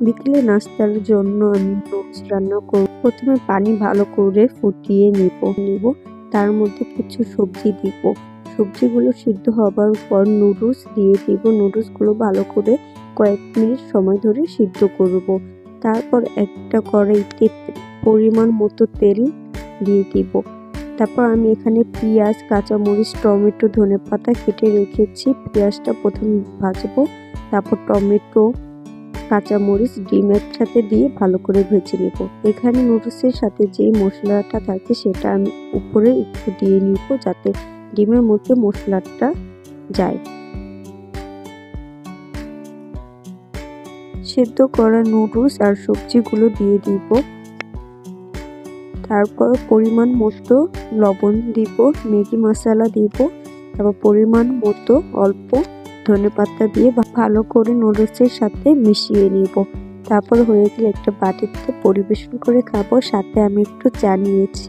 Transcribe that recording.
বিকেলে নাস্তার জন্য আমি নুডলস রান্না করব। প্রথমে পানি ভালো করে ফুটিয়ে নিব। তার মধ্যে কিছু সবজি দিব। সবজিগুলো সিদ্ধ হবার পর নুডলস দিয়ে দিব। নুডলসগুলো ভালো করে কয়েক মিনিট সময় ধরে সিদ্ধ করব। তারপর একটা কড়াইতে পরিমাণ মতো তেল দিয়ে দিব। তারপর আমি এখানে পেঁয়াজ, কাঁচামরিচ, টমেটো, ধনেপাতা কেটে রেখেছি। পেঁয়াজটা প্রথমে ভাজবো, তারপর টমেটো, কাঁচামরিচ, ডিম একসাথে দিয়ে ভালো করে ভেজে নিব। এখানে নুডলসের সাথে যে মশলাটা থাকে সেটা আমি উপরে একটু দিয়ে নিব, যাতে ডিমের মধ্যে মশলাটা যায়। সেদ্ধ করা নুডলস আর সবজিগুলো দিয়ে দিব। তারপর পরিমাণ মতো লবণ দিব, ম্যাগি মশলা দিব, তারপর পরিমাণ মতো অল্প ধনেপাতা দিয়ে ভালো করে নুডলসের সাথে মিশিয়ে নিব। তারপর হয়ে গেলে একটা বাটিতে পরিবেশন করে খাবো। সাথে আমি একটু চা নিয়েছি।